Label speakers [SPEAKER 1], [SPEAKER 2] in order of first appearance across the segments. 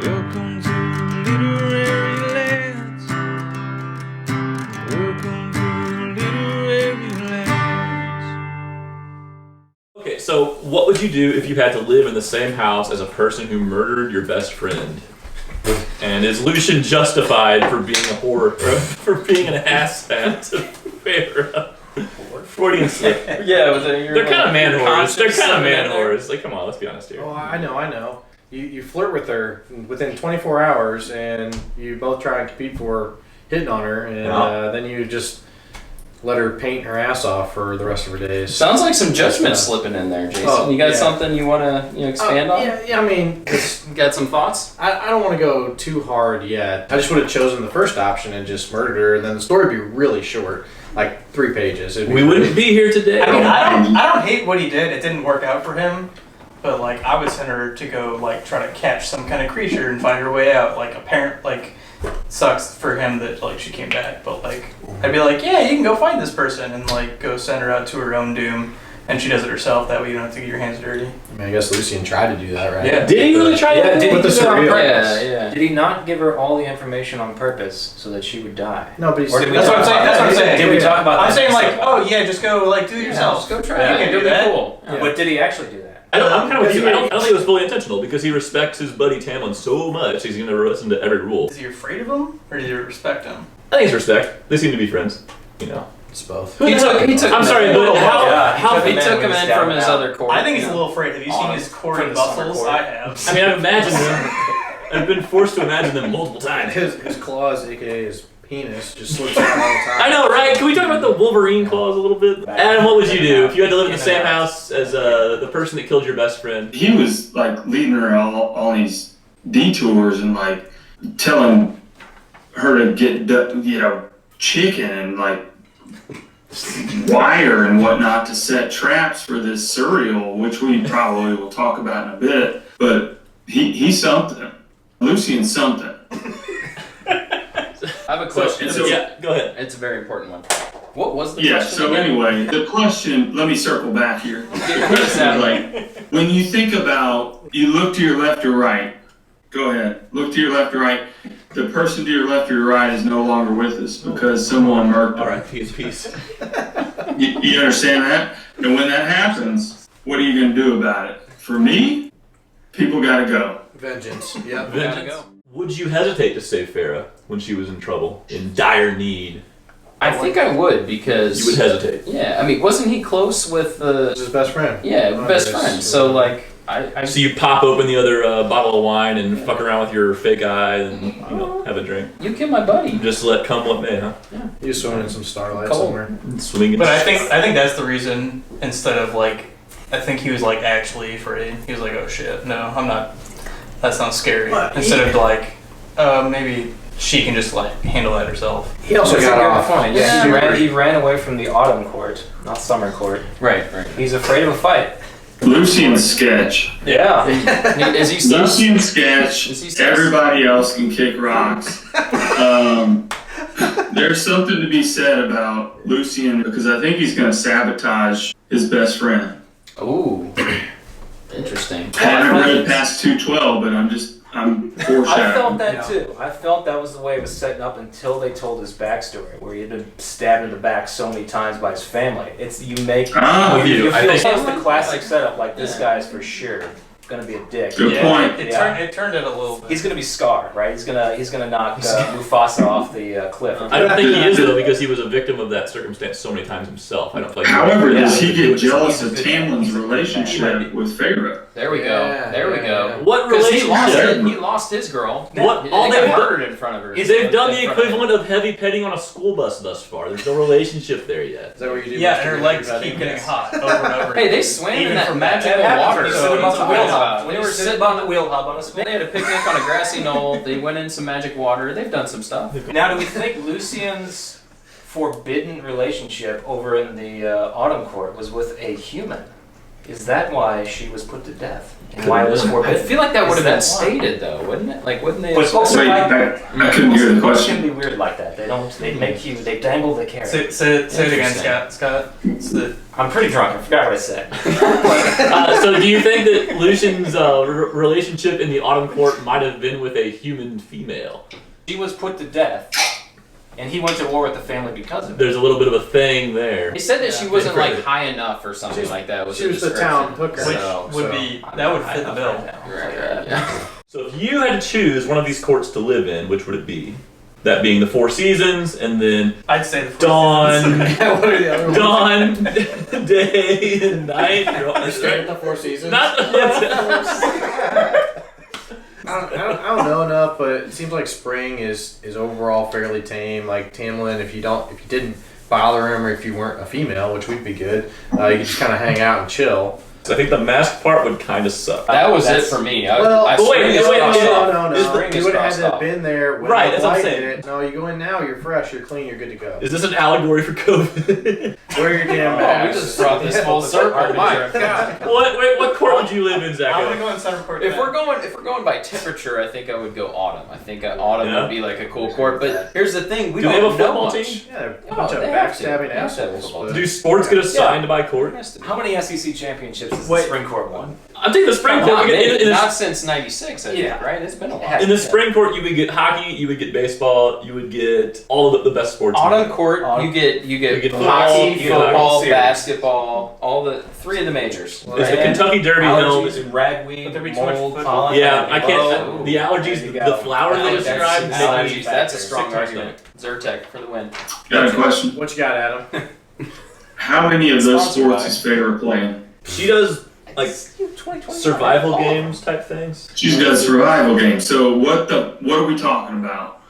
[SPEAKER 1] Welcome to Literary Lands. Welcome to Literary Lands.
[SPEAKER 2] Okay, so what would you do if you had to live in the same house as a person who murdered your best friend? And is Lucian justified for being a whore, for being an asshat to Farah? Freudian slip.
[SPEAKER 3] Yeah,
[SPEAKER 2] they're kind of man whores. They're kind of man whores. Like, come on, let's be honest here.
[SPEAKER 4] Oh, I know. You flirt with her within 24 hours, and you both try and compete for hitting on her, and then you just let her paint her ass off for the rest of her days.
[SPEAKER 3] Sounds like some judgment slipping in there, Jason. You got something you want to expand on?
[SPEAKER 4] Yeah, I mean,
[SPEAKER 3] Got some thoughts?
[SPEAKER 4] I don't want to go too hard yet. I just would have chosen the first option and just murdered her, and then the story would be really short, like 3 pages.
[SPEAKER 2] We wouldn't be here today.
[SPEAKER 5] I mean, I don't hate what he did. It didn't work out for him. But, like, I would send her to go, like, try to catch some kind of creature and find her way out. Like, a parent, like, sucks for him that, like, she came back. But, like, I'd be like, yeah, you can go find this person and, like, go send her out to her own doom. And she does it herself. That way you don't have to get your hands dirty.
[SPEAKER 4] I mean, I guess Lucian tried to do that, right?
[SPEAKER 3] Yeah.
[SPEAKER 2] Did he really try to?
[SPEAKER 6] Yeah, did he do that on purpose?
[SPEAKER 3] Yeah.
[SPEAKER 6] Did he not give her all the information on purpose so that she would die?
[SPEAKER 4] No, but he's...
[SPEAKER 6] Or did we
[SPEAKER 5] That's what I'm saying. That's what I'm saying.
[SPEAKER 6] Did we talk about that?
[SPEAKER 5] I'm saying, like, oh, yeah, just go, like, do it yourself.
[SPEAKER 6] Just go try
[SPEAKER 3] Yeah,
[SPEAKER 6] it.
[SPEAKER 5] can do
[SPEAKER 3] it'd be
[SPEAKER 5] that.
[SPEAKER 3] cool.
[SPEAKER 6] Yeah. But did he actually do that?
[SPEAKER 2] I'm kind of with you. I don't think it was fully intentional because he respects his buddy Tamlin so much he's going to listen to every rule.
[SPEAKER 5] Is he afraid of him? Or does he respect him?
[SPEAKER 2] I think it's respect. They seem to be friends, you know.
[SPEAKER 4] It's both.
[SPEAKER 3] He took
[SPEAKER 2] I'm
[SPEAKER 3] him
[SPEAKER 2] sorry,
[SPEAKER 3] in.
[SPEAKER 2] but
[SPEAKER 3] He took him in from his other court.
[SPEAKER 5] I think he's a little afraid. Have you seen his core and muscles? I have.
[SPEAKER 2] I mean, I've imagined them. I've been forced to imagine them multiple times.
[SPEAKER 4] His claws, aka his penis, just slips out all the time.
[SPEAKER 2] I know, right? Can we talk about the Wolverine claws a little bit? Adam, what would you do if you had to live in the same house as the person that killed your best friend?
[SPEAKER 7] He was like leading her all these detours and like telling her to get chicken and like wire and whatnot to set traps for this cereal, which we probably will talk about in a bit. But he's something. Lucian's something.
[SPEAKER 3] I have a question.
[SPEAKER 2] Yeah, go ahead.
[SPEAKER 3] It's a very important one. What was the
[SPEAKER 7] Yeah,
[SPEAKER 3] question?
[SPEAKER 7] so
[SPEAKER 3] again?
[SPEAKER 7] anyway, the question, let me circle back here. The question is like, when you think about, you look to your left or right, go ahead, look to your left or right, the person to your left or your right is no longer with us because someone murked
[SPEAKER 2] All
[SPEAKER 7] her.
[SPEAKER 2] right, peace.
[SPEAKER 7] You understand that? And when that happens, what are you going to do about it? For me, people got to go.
[SPEAKER 4] Vengeance. Yep.
[SPEAKER 2] Vengeance. Would you hesitate to save Farah when she was in trouble, in dire need?
[SPEAKER 3] I think I would because
[SPEAKER 2] You would hesitate.
[SPEAKER 3] Yeah, I mean, wasn't he close with the?
[SPEAKER 4] This is his best friend.
[SPEAKER 3] Yeah, best
[SPEAKER 4] Yes.
[SPEAKER 3] friend. So like, I
[SPEAKER 2] So you pop open the other bottle of wine and fuck around with your fake eye and have a drink.
[SPEAKER 3] you killed my buddy.
[SPEAKER 2] Just let come what may, huh?
[SPEAKER 4] He was swimming in some starlight
[SPEAKER 3] Cold.
[SPEAKER 4] somewhere.
[SPEAKER 2] Swinging.
[SPEAKER 5] But I think that's the reason. Instead of like, I think he was like actually afraid. He was like, oh shit, no, I'm not. That sounds scary. Instead of like, maybe she can just like handle that herself.
[SPEAKER 4] He also
[SPEAKER 6] That's a
[SPEAKER 4] got
[SPEAKER 6] good
[SPEAKER 4] off.
[SPEAKER 6] point. Yeah, he ran away from the autumn court, not summer court.
[SPEAKER 3] Right.
[SPEAKER 6] He's afraid of a fight.
[SPEAKER 7] Lucian's sketch.
[SPEAKER 6] Yeah.
[SPEAKER 3] Is he sus?
[SPEAKER 7] Lucian's sketch.
[SPEAKER 3] Is he sus?
[SPEAKER 7] Everybody else can kick rocks. There's something to be said about Lucian because I think he's going to sabotage his best friend.
[SPEAKER 3] Ooh. Interesting.
[SPEAKER 7] I haven't read past 212, but I'm foreshadowing.
[SPEAKER 6] I felt that too. I felt that was the way it was setting up until they told his backstory, where he had been stabbed in the back so many times by his family. It's you make
[SPEAKER 7] Ah,
[SPEAKER 6] you
[SPEAKER 2] I
[SPEAKER 6] feel
[SPEAKER 2] think-
[SPEAKER 6] it's the classic setup. Like this guy's for sure gonna be a dick.
[SPEAKER 7] Good point.
[SPEAKER 5] It
[SPEAKER 6] Yeah.
[SPEAKER 5] turned it a little bit.
[SPEAKER 6] He's gonna be Scar, right? He's gonna knock Mufasa off the cliff.
[SPEAKER 2] I don't think he is though because he was a victim of that circumstance so many times himself. I don't feel like.
[SPEAKER 7] However, does he
[SPEAKER 2] Yeah.
[SPEAKER 7] get jealous of Tamlin's relationship with Farah?
[SPEAKER 3] There we go.
[SPEAKER 4] Yeah,
[SPEAKER 3] There we
[SPEAKER 4] yeah,
[SPEAKER 3] go.
[SPEAKER 4] yeah.
[SPEAKER 2] What
[SPEAKER 3] Because he
[SPEAKER 2] relationship?
[SPEAKER 3] lost his girl.
[SPEAKER 2] What-
[SPEAKER 3] He
[SPEAKER 2] all
[SPEAKER 3] got
[SPEAKER 2] they've done-
[SPEAKER 3] murdered in front of her.
[SPEAKER 2] They've done the
[SPEAKER 3] In front of him.
[SPEAKER 2] equivalent of heavy petting on a school bus thus far. There's no relationship there yet.
[SPEAKER 4] Is that what you do?
[SPEAKER 5] Yeah, and her legs keep getting hot over and over.
[SPEAKER 3] Hey, they
[SPEAKER 5] again.
[SPEAKER 3] swam
[SPEAKER 5] Even
[SPEAKER 3] in that
[SPEAKER 5] from
[SPEAKER 3] magical
[SPEAKER 5] that
[SPEAKER 3] water.
[SPEAKER 5] happens.
[SPEAKER 6] Sit
[SPEAKER 3] So
[SPEAKER 6] above
[SPEAKER 3] it's
[SPEAKER 6] the
[SPEAKER 3] always
[SPEAKER 6] wheel
[SPEAKER 3] about-
[SPEAKER 6] hub. When they were sitting on the wheel hub on a
[SPEAKER 3] They had a picnic on a grassy knoll. They went in some magic water. They've done some stuff.
[SPEAKER 6] Now, do we think Lucian's forbidden relationship over in the Autumn Court was with a human? Is that why she was put to death? And why it was
[SPEAKER 3] I
[SPEAKER 6] forbidden?
[SPEAKER 3] feel like that would have been
[SPEAKER 6] Is that why?
[SPEAKER 3] stated though, wouldn't it? Like, wouldn't they?
[SPEAKER 6] But folks are
[SPEAKER 7] Wait,
[SPEAKER 6] like,
[SPEAKER 7] I couldn't hear the
[SPEAKER 6] folks can
[SPEAKER 7] question.
[SPEAKER 6] be weird like that. They don't. They make you. They dangle the carrot.
[SPEAKER 5] Say it again,
[SPEAKER 3] Interesting.
[SPEAKER 5] Scott. It's the
[SPEAKER 6] I'm pretty drunk. I forgot what I said.
[SPEAKER 2] So do you think that Lucian's relationship in the Autumn Court might have been with a human female?
[SPEAKER 6] She was put to death, and he went to war with the family because of it.
[SPEAKER 2] There's a little bit of a thing there.
[SPEAKER 3] He said that she
[SPEAKER 6] Yeah.
[SPEAKER 3] wasn't like high enough or something like that.
[SPEAKER 4] She was the town hooker.
[SPEAKER 5] which
[SPEAKER 3] So,
[SPEAKER 5] would be that would fit the bill.
[SPEAKER 3] yeah.
[SPEAKER 2] So if you had to choose one of these courts to live in, which would it be? That being the Four Seasons, and then
[SPEAKER 5] I'd say the
[SPEAKER 2] dawn,
[SPEAKER 4] What are the other ones?
[SPEAKER 2] dawn, day, and night.
[SPEAKER 4] You're staying at the Four Seasons?
[SPEAKER 2] Not
[SPEAKER 4] I don't know enough, but it seems like spring is overall fairly tame. Like Tamlin, if you didn't bother him, or if you weren't a female, which would be good, you could just kind of hang out and chill.
[SPEAKER 2] I think the mask part would kind of suck.
[SPEAKER 3] That was it
[SPEAKER 6] That's-
[SPEAKER 3] for me.
[SPEAKER 4] Well,
[SPEAKER 3] I
[SPEAKER 2] but wait,
[SPEAKER 3] spring is
[SPEAKER 2] wait,
[SPEAKER 3] crossed
[SPEAKER 2] wait,
[SPEAKER 3] off.
[SPEAKER 4] No.
[SPEAKER 3] Spring
[SPEAKER 4] You
[SPEAKER 3] is
[SPEAKER 4] would have
[SPEAKER 3] crossed
[SPEAKER 4] had to have
[SPEAKER 3] off.
[SPEAKER 4] been there when
[SPEAKER 2] Right,
[SPEAKER 4] the
[SPEAKER 2] that's what I'm
[SPEAKER 4] light
[SPEAKER 2] saying.
[SPEAKER 4] in it. No, you go in now, you're fresh, you're clean, you're good to go.
[SPEAKER 2] Is this an allegory for COVID?
[SPEAKER 4] Wear your damn
[SPEAKER 3] Oh,
[SPEAKER 4] mask.
[SPEAKER 3] we just brought this full circle. My God.
[SPEAKER 2] what court would you live in,
[SPEAKER 5] I'm
[SPEAKER 2] Zach?
[SPEAKER 5] gonna go in Center Court.
[SPEAKER 3] If we're going by temperature, I think I would go autumn. I think autumn
[SPEAKER 2] Yeah.
[SPEAKER 3] would be like a cool court. But here's the thing: we
[SPEAKER 2] Do they
[SPEAKER 3] don't
[SPEAKER 2] have a
[SPEAKER 3] know
[SPEAKER 2] football
[SPEAKER 3] much.
[SPEAKER 2] team?
[SPEAKER 4] Yeah, a
[SPEAKER 3] Oh,
[SPEAKER 4] bunch of
[SPEAKER 3] they have to.
[SPEAKER 4] backstabbing
[SPEAKER 3] They have to have a
[SPEAKER 4] assholes.
[SPEAKER 3] football
[SPEAKER 4] but-
[SPEAKER 2] Do sports get assigned by court?
[SPEAKER 3] Has to be.
[SPEAKER 6] How many SEC championships has
[SPEAKER 5] Wait.
[SPEAKER 6] the spring court won?
[SPEAKER 2] I'm thinking the spring court.
[SPEAKER 3] Not,
[SPEAKER 2] We get, in,
[SPEAKER 3] not since '96, I think.
[SPEAKER 6] Yeah.
[SPEAKER 3] Right? It's been a while.
[SPEAKER 2] in the spring court, you would get hockey, you would get baseball, you would get all of the best sports.
[SPEAKER 3] Autumn court,
[SPEAKER 6] Autumn.
[SPEAKER 3] you get
[SPEAKER 2] You get
[SPEAKER 3] hockey,
[SPEAKER 2] football,
[SPEAKER 3] football,
[SPEAKER 6] series.
[SPEAKER 3] basketball, all the three of the majors.
[SPEAKER 2] Is the Kentucky Derby held?
[SPEAKER 6] Allergies, ragweed,
[SPEAKER 5] But there'd be too much
[SPEAKER 6] mold,
[SPEAKER 5] football.
[SPEAKER 6] pollen.
[SPEAKER 2] Yeah, I
[SPEAKER 6] Oh,
[SPEAKER 2] can't. The allergies,
[SPEAKER 6] there you
[SPEAKER 2] the
[SPEAKER 6] go.
[SPEAKER 2] flowers they
[SPEAKER 3] Allergies,
[SPEAKER 2] described.
[SPEAKER 3] allergies, that's a
[SPEAKER 6] factors.
[SPEAKER 3] strong
[SPEAKER 2] Six
[SPEAKER 3] argument. Zyrtec for the win.
[SPEAKER 7] Got a question.
[SPEAKER 4] What you got, Adam?
[SPEAKER 7] How many of those
[SPEAKER 6] Sponsored
[SPEAKER 7] sports
[SPEAKER 6] by-
[SPEAKER 7] is Feyre playing?
[SPEAKER 2] She does like
[SPEAKER 6] 2020.
[SPEAKER 2] survival games type things.
[SPEAKER 7] She's got a survival game. So what are we talking about?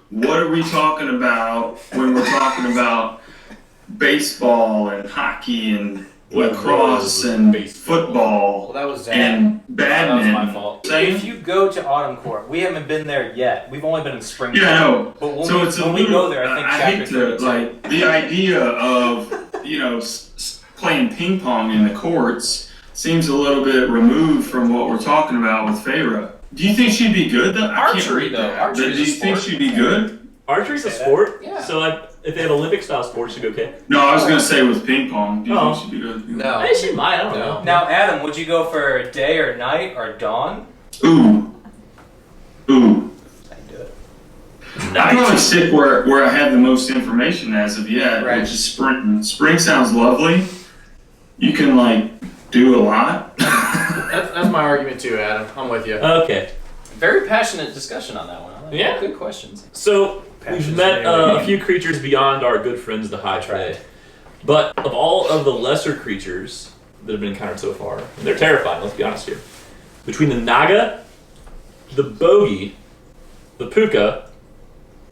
[SPEAKER 7] What are we talking about when we're talking about baseball and hockey and lacrosse and football
[SPEAKER 4] Well, that was Zach.
[SPEAKER 7] and
[SPEAKER 3] That was
[SPEAKER 7] badminton?
[SPEAKER 3] my fault.
[SPEAKER 6] If you go to Autumn Court, we haven't been there yet. We've only been in spring.
[SPEAKER 7] Yeah, I
[SPEAKER 6] court.
[SPEAKER 7] know.
[SPEAKER 6] But when,
[SPEAKER 7] So
[SPEAKER 6] we,
[SPEAKER 7] it's a
[SPEAKER 6] when we
[SPEAKER 7] little.
[SPEAKER 6] go there, I think
[SPEAKER 7] I
[SPEAKER 6] chapter
[SPEAKER 7] hate to
[SPEAKER 6] 32.
[SPEAKER 7] like the idea of playing ping pong in the courts seems a little bit removed from what we're talking about with Feyre. Do you think she'd be good though? I can't
[SPEAKER 3] Archery,
[SPEAKER 7] read
[SPEAKER 3] though.
[SPEAKER 7] that.
[SPEAKER 3] Archery's
[SPEAKER 7] But do you
[SPEAKER 3] a
[SPEAKER 7] think
[SPEAKER 3] sport.
[SPEAKER 7] she'd be good?
[SPEAKER 2] Archery's a sport.
[SPEAKER 3] Yeah.
[SPEAKER 2] So like, if they have Olympic style sports, she'd be okay.
[SPEAKER 7] No, I was gonna say with ping pong. Do you
[SPEAKER 2] Oh.
[SPEAKER 7] think she'd be good?
[SPEAKER 4] No.
[SPEAKER 2] Hey, she might. I don't know.
[SPEAKER 6] Now, Adam, would you go for day or night or dawn?
[SPEAKER 7] Ooh. Ooh.
[SPEAKER 6] I can do it.
[SPEAKER 7] I'd probably stick where I have the most information as of yet,
[SPEAKER 4] Right.
[SPEAKER 7] which is sprinting. Spring sounds lovely. You can like do a lot.
[SPEAKER 4] That's my argument too, Adam. I'm with you.
[SPEAKER 2] Okay.
[SPEAKER 3] Very passionate discussion on that one. I like
[SPEAKER 2] Yeah.
[SPEAKER 3] Good questions.
[SPEAKER 2] So
[SPEAKER 6] Passion's
[SPEAKER 2] we've met
[SPEAKER 6] very
[SPEAKER 2] a few creatures beyond our good friends, the High today. But of all of the lesser creatures that have been encountered so far, and they're terrifying, let's be honest here. Between the Naga, the Bogey, the Puka,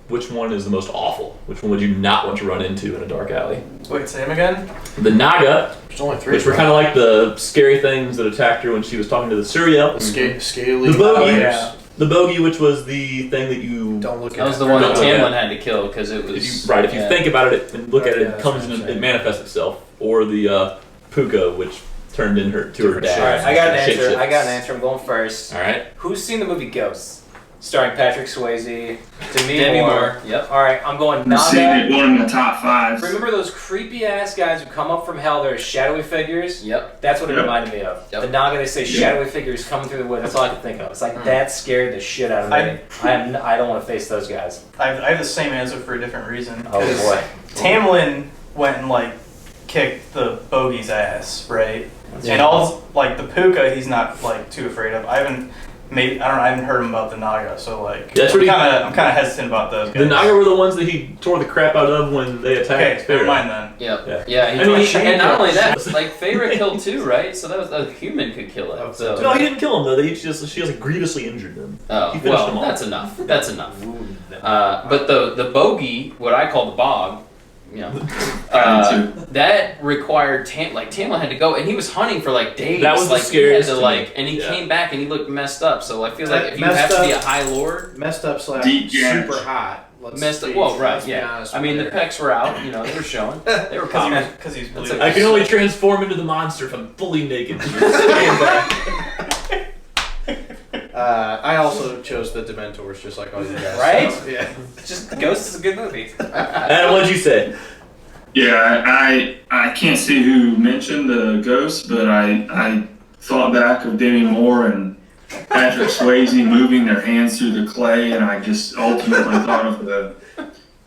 [SPEAKER 2] which one is the most awful? Which one would you not want to run into in a dark alley?
[SPEAKER 5] Wait, say him again.
[SPEAKER 2] The Naga,
[SPEAKER 4] There's only three.
[SPEAKER 2] which were kind of like the scary things that attacked her when she was talking to the Suriel.
[SPEAKER 4] Scaly.
[SPEAKER 2] The Bogey,
[SPEAKER 5] Yeah.
[SPEAKER 2] the Bogey, which was the thing that you
[SPEAKER 4] Don't look at
[SPEAKER 3] That was the
[SPEAKER 4] it.
[SPEAKER 3] one that
[SPEAKER 2] Don't look at
[SPEAKER 3] Tamlin had to kill because it was.
[SPEAKER 2] If you
[SPEAKER 3] yeah.
[SPEAKER 2] think about it and look at it,
[SPEAKER 4] Yeah,
[SPEAKER 2] it
[SPEAKER 4] that's
[SPEAKER 2] comes
[SPEAKER 4] what
[SPEAKER 2] in,
[SPEAKER 4] I'm
[SPEAKER 2] it manifests itself. Or the Puka, which turned in her to her
[SPEAKER 4] Different
[SPEAKER 2] dad.
[SPEAKER 6] All right, I got an answer.
[SPEAKER 2] Shapeshifts.
[SPEAKER 6] I got an answer. I'm going first.
[SPEAKER 2] All right.
[SPEAKER 6] Who's seen the movie Ghosts? Starring Patrick Swayze, Demi
[SPEAKER 3] Demi
[SPEAKER 6] Moore.
[SPEAKER 3] Moore. Yep.
[SPEAKER 6] All right, I'm going
[SPEAKER 7] I've seen
[SPEAKER 6] Naga.
[SPEAKER 7] it, one in the top fives.
[SPEAKER 6] Remember those creepy ass guys who come up from hell? They're shadowy figures.
[SPEAKER 3] Yep.
[SPEAKER 6] That's what it
[SPEAKER 7] Yep.
[SPEAKER 6] reminded me of.
[SPEAKER 3] Yep.
[SPEAKER 6] The Naga, they say
[SPEAKER 7] Yep.
[SPEAKER 6] shadowy figures coming through the woods. That's all I could think of. It's like that scared the shit out of me. I don't want to face those guys.
[SPEAKER 5] I have the same answer for a different reason.
[SPEAKER 6] Oh
[SPEAKER 5] 'Cause
[SPEAKER 6] boy.
[SPEAKER 5] Tamlin went and like kicked the bogey's ass, right? And all like the Puka, he's not like too afraid of. I haven't heard him about the Naga, so like
[SPEAKER 2] That's what
[SPEAKER 5] I'm kind of hesitant about those guys.
[SPEAKER 2] The Naga were the ones that he tore the crap out of when they attacked.
[SPEAKER 5] Okay, never
[SPEAKER 2] Feyre.
[SPEAKER 5] mind then.
[SPEAKER 3] Yep.
[SPEAKER 2] Yeah.
[SPEAKER 3] Yeah.
[SPEAKER 2] I mean,
[SPEAKER 3] and not only that, like Feyre killed too, right? So that was a human could kill it. So.
[SPEAKER 2] No, he didn't kill him though. She just grievously injured them.
[SPEAKER 3] Oh,
[SPEAKER 2] He finished
[SPEAKER 3] well,
[SPEAKER 2] them all.
[SPEAKER 3] that's enough. That's enough. But the bogey, what I call the bog, you know, that required Tamlin had to go, and he was hunting for like days.
[SPEAKER 2] That was the
[SPEAKER 3] like
[SPEAKER 2] scariest
[SPEAKER 3] he had
[SPEAKER 2] to
[SPEAKER 3] to,
[SPEAKER 2] me.
[SPEAKER 3] like, and he
[SPEAKER 2] Yeah.
[SPEAKER 3] came back and he looked messed up. So I feel like if you
[SPEAKER 4] Messed
[SPEAKER 3] have to be a
[SPEAKER 4] up.
[SPEAKER 3] high lord,
[SPEAKER 4] Messed up slash
[SPEAKER 7] Deep gash.
[SPEAKER 4] super hot.
[SPEAKER 3] messed up.
[SPEAKER 4] be-
[SPEAKER 3] Well, right,
[SPEAKER 4] let's be
[SPEAKER 3] yeah.
[SPEAKER 4] honest
[SPEAKER 3] I mean, the
[SPEAKER 4] with you.
[SPEAKER 3] pecs were out. You know, they were showing. They were popping.
[SPEAKER 5] Because he's
[SPEAKER 3] That's
[SPEAKER 5] blue.
[SPEAKER 3] a-
[SPEAKER 2] I can only transform into the monster if I'm fully naked. Stand back.
[SPEAKER 4] I also chose the Dementors, just like all you guys.
[SPEAKER 6] Right?
[SPEAKER 4] So, yeah.
[SPEAKER 6] Just Ghost is a good movie.
[SPEAKER 2] Adam, what'd you say?
[SPEAKER 7] Yeah, I can't see who mentioned the ghost, but I thought back of Demi Moore and Patrick Swayze moving their hands through the clay, and I just ultimately thought of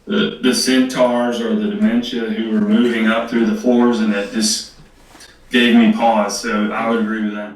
[SPEAKER 7] the centaurs or the dementia who were moving up through the floors, and it just gave me pause. So I would agree with that.